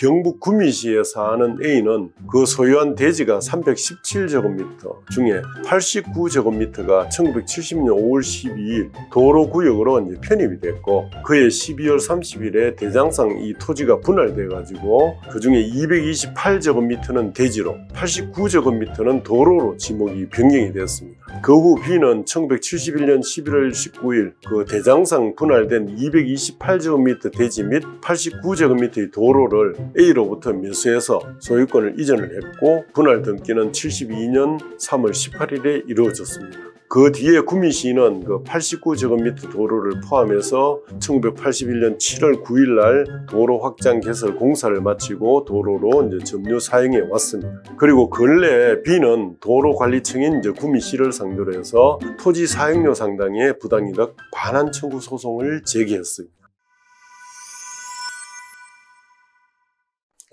경북 구미시에 사는 A는 그 소유한 대지가 317제곱미터 중에 89제곱미터가 1970년 5월 12일 도로구역으로 이제 편입이 됐고, 그해 12월 30일에 대장상 이 토지가 분할돼 가지고 그 중에 228제곱미터는 대지로 89제곱미터는 도로로 지목이 변경이 되었습니다. 그 후 B는 1971년 11월 19일 그 대장상 분할된 228제곱미터 대지 및 89제곱미터의 도로를 A로부터 매수해서 소유권을 이전을 했고, 분할 등기는 72년 3월 18일에 이루어졌습니다. 그 뒤에 구미시는 그 89제곱미터 도로를 포함해서 1981년 7월 9일 날 도로 확장 개설 공사를 마치고 도로로 이제 점유 사용해 왔습니다. 그리고 근래 B는 도로관리청인 이제 구미시를 상대로 해서 토지 사용료 상당의 부당이득 반환 청구 소송을 제기했습니다.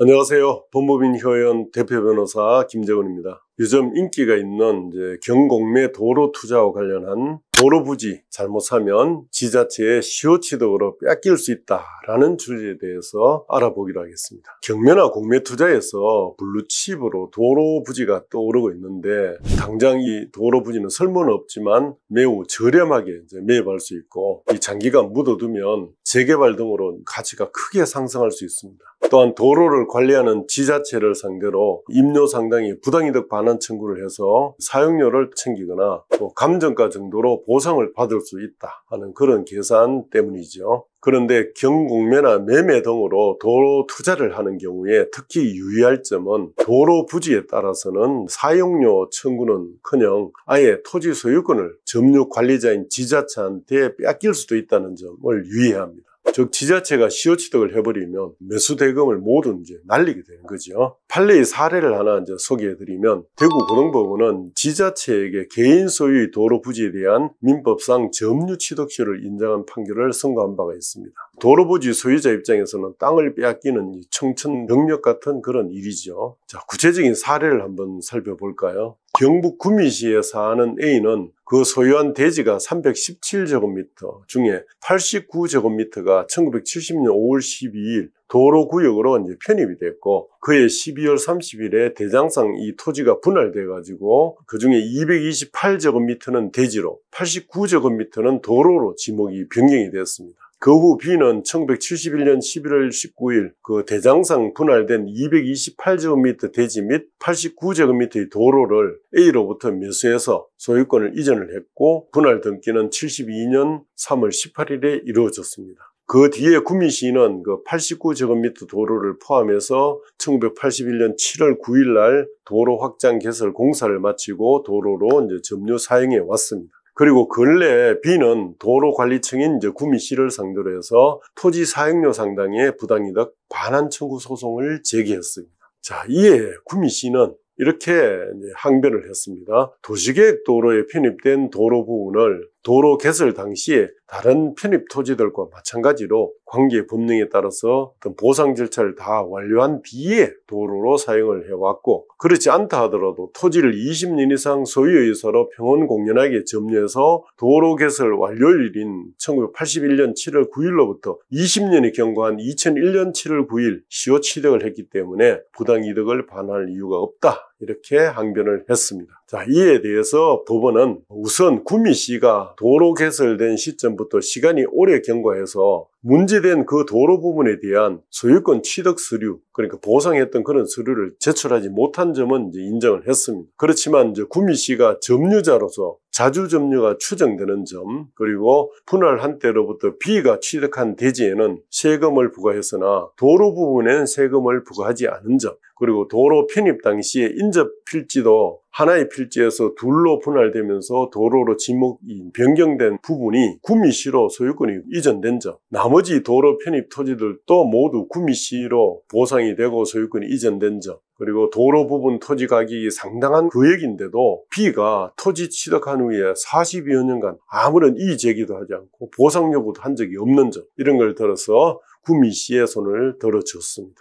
안녕하세요. 법무법인 효연 대표 변호사 김재훈입니다. 요즘 인기가 있는 경공매 도로 투자와 관련한 도로 부지 잘못 사면 지자체의 시효취득으로 뺏길 수 있다라는 주제에 대해서 알아보기로 하겠습니다. 경매나 공매 투자에서 블루칩으로 도로 부지가 떠오르고 있는데, 당장 이 도로 부지는 설모는 없지만 매우 저렴하게 매입할 수 있고, 이 장기간 묻어두면 재개발 등으로 가치가 크게 상승할 수 있습니다. 또한 도로를 관리하는 지자체를 상대로 임료 상당히 부당이득 반환 청구를 해서 사용료를 챙기거나 또 감정가 정도로 보상을 받을 수 있다 하는 그런 계산 때문이죠. 그런데 경공매나 매매 등으로 도로 투자를 하는 경우에 특히 유의할 점은 도로 부지에 따라서는 사용료 청구는커녕 아예 토지 소유권을 점유 관리자인 지자체한테 뺏길 수도 있다는 점을 유의해야 합니다. 즉 지자체가 시효취득을 해버리면 매수 대금을 모두 날리게 되는 거죠. 판례의 사례를 하나 소개해드리면, 대구고등법원은 지자체에게 개인 소유의 도로 부지에 대한 민법상 점유취득시를 인정한 판결을 선고한 바가 있습니다. 도로 부지 소유자 입장에서는 땅을 빼앗기는 청천벽력 같은 그런 일이죠. 자, 구체적인 사례를 한번 살펴볼까요? 경북 구미시에 사는 A는 그 소유한 대지가 317제곱미터 중에 89제곱미터가 1970년 5월 12일 도로구역으로 편입이 됐고, 그해 12월 30일에 대장상 이 토지가 분할돼 가지고 그 중에 228제곱미터는 대지로 89제곱미터는 도로로 지목이 변경이 되었습니다. 그 후 B는 1971년 11월 19일 그 대장상 분할된 228제곱미터 대지 및 89제곱미터의 도로를 A로부터 매수해서 소유권을 이전을 했고, 분할 등기는 72년 3월 18일에 이루어졌습니다. 그 뒤에 구미시는 그 89제곱미터 도로를 포함해서 1981년 7월 9일 날 도로 확장 개설 공사를 마치고 도로로 점유 사용해 왔습니다. 그리고 근래 B는 도로관리청인 구미시를 상대로 해서 토지 사용료 상당의 부당이득 반환 청구 소송을 제기했습니다. 자, 이에 구미시는 이렇게 항변을 했습니다. 도시계획 도로에 편입된 도로 부분을 도로 개설 당시에 다른 편입 토지들과 마찬가지로 관계 법령에 따라서 어떤 보상 절차를 다 완료한 뒤에 도로로 사용을 해왔고, 그렇지 않다 하더라도 토지를 20년 이상 소유의 서로 평온공연하게 점유해서 도로 개설 완료일인 1981년 7월 9일로부터 20년이 경과한 2001년 7월 9일 시효취득을 했기 때문에 부당이득을 반환할 이유가 없다, 이렇게 항변을 했습니다. 자, 이에 대해서 법원은 우선 구미시가 도로 개설된 시점부터 시간이 오래 경과해서 문제된 그 도로 부분에 대한 소유권 취득 서류, 그러니까 보상했던 그런 서류를 제출하지 못한 점은 인정을 했습니다. 그렇지만 구미시가 점유자로서 자주 점유가 추정되는 점, 그리고 분할한 때로부터 B가 취득한 대지에는 세금을 부과했으나 도로 부분에는 세금을 부과하지 않은 점, 그리고 도로 편입 당시에 인접 필지도 하나의 필지에서 둘로 분할되면서 도로로 지목이 변경된 부분이 구미시로 소유권이 이전된 점, 나머지 도로 편입 토지들도 모두 구미시로 보상이 되고 소유권이 이전된 점, 그리고 도로 부분 토지 가격이 상당한 금액인데도 B가 토지 취득한 후에 40여 년간 아무런 이의 제기도 하지 않고 보상 요구도 한 적이 없는 점, 이런 걸 들어서 구미시의 손을 들어줬습니다.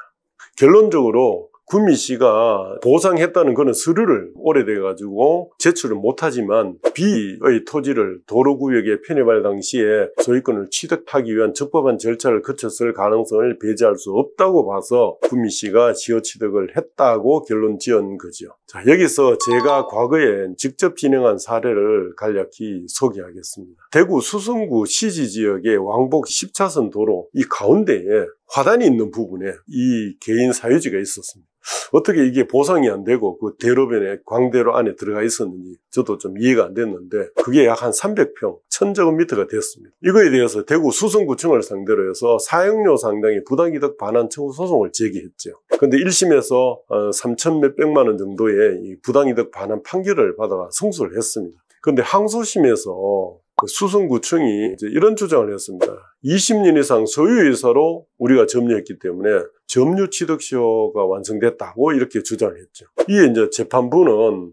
결론적으로 구미 씨가 보상했다는 그런 서류를 오래돼가지고 제출을 못하지만 B의 토지를 도로구역에 편입할 당시에 소유권을 취득하기 위한 적법한 절차를 거쳤을 가능성을 배제할 수 없다고 봐서 구미 씨가 시효 취득을 했다고 결론 지은 거죠. 자, 여기서 제가 과거에 직접 진행한 사례를 간략히 소개하겠습니다. 대구 수성구 시지지역의 왕복 10차선 도로 이 가운데에 화단이 있는 부분에 이 개인 사유지가 있었습니다. 어떻게 이게 보상이 안 되고 그 대로변에 광대로 안에 들어가 있었는지 저도 좀 이해가 안 됐는데 그게 약 한 300평, 1000제곱미터가 됐습니다. 이거에 대해서 대구 수성구청을 상대로 해서 사용료 상당의 부당이득 반환 청구 소송을 제기했죠. 근데 1심에서 3천 몇백만 원 정도의 이 부당이득 반환 판결을 받아가 승소를 했습니다. 근데 항소심에서 수성구청이 이제 이런 주장을 했습니다. 20년 이상 소유이사로 우리가 점유했기 때문에 점유 취득시효가 완성됐다고 이렇게 주장을 했죠. 이에 이제 재판부는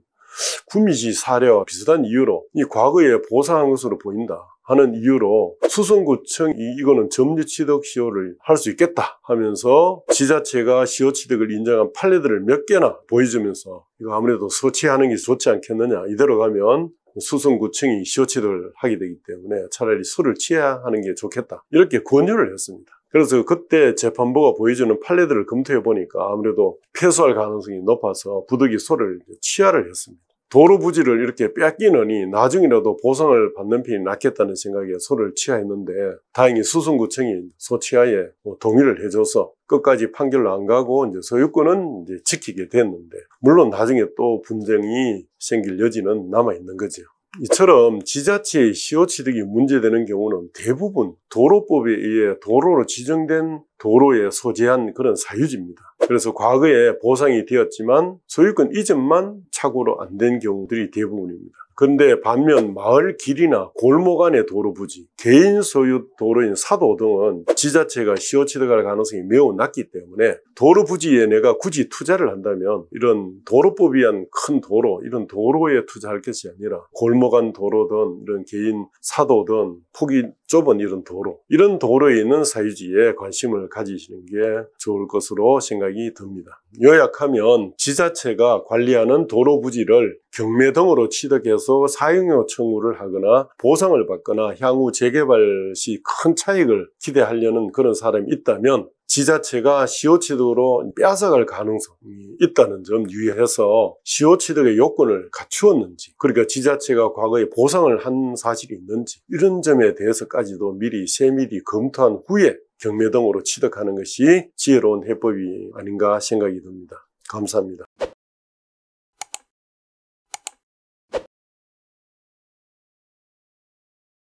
구미시 사례와 비슷한 이유로 이 과거에 보상한 것으로 보인다 하는 이유로 수성구청이 이거는 점유 취득 시효를 할 수 있겠다 하면서 지자체가 시효 취득을 인정한 판례들을 몇 개나 보여주면서 이거 아무래도 소취하는 게 좋지 않겠느냐, 이대로 가면 수성구청이 시효 취득을 하게 되기 때문에 차라리 소를 취해야 하는 게 좋겠다, 이렇게 권유를 했습니다. 그래서 그때 재판부가 보여주는 판례들을 검토해 보니까 아무래도 패소할 가능성이 높아서 부득이 소를 취하를 했습니다. 도로 부지를 이렇게 뺏기느니 나중이라도 보상을 받는 편이 낫겠다는 생각에 소를 취하했는데 다행히 수성구청이 소 취하에 동의를 해줘서 끝까지 판결로 안 가고 이제 소유권은 이제 지키게 됐는데, 물론 나중에 또 분쟁이 생길 여지는 남아 있는 거죠. 이처럼 지자체의 시효 취득이 문제되는 경우는 대부분 도로법에 의해 도로로 지정된 도로에 소재한 그런 사유지입니다. 그래서 과거에 보상이 되었지만 소유권 이전만 착오로 안 된 경우들이 대부분입니다. 그런데 반면 마을 길이나 골목 안의 도로 부지, 개인 소유 도로인 사도 등은 지자체가 시효 취득할 가능성이 매우 낮기 때문에 도로 부지에 내가 굳이 투자를 한다면 이런 도로법에 의한 큰 도로, 이런 도로에 투자할 것이 아니라 골목 안 도로든 이런 개인 사도 등 폭이 좁은 이런 도로, 이런 도로에 있는 사유지에 관심을 가지시는 게 좋을 것으로 생각이 듭니다. 요약하면 지자체가 관리하는 도로 부지를 경매 등으로 취득해서 사용료 청구를 하거나 보상을 받거나 향후 재개발 시 큰 차익을 기대하려는 그런 사람이 있다면 지자체가 시효 취득으로 뺏어갈 가능성이 있다는 점 유의해서 시효 취득의 요건을 갖추었는지, 그러니까 지자체가 과거에 보상을 한 사실이 있는지, 이런 점에 대해서까지도 미리 세밀히 검토한 후에 경매 등으로 취득하는 것이 지혜로운 해법이 아닌가 생각이 듭니다. 감사합니다.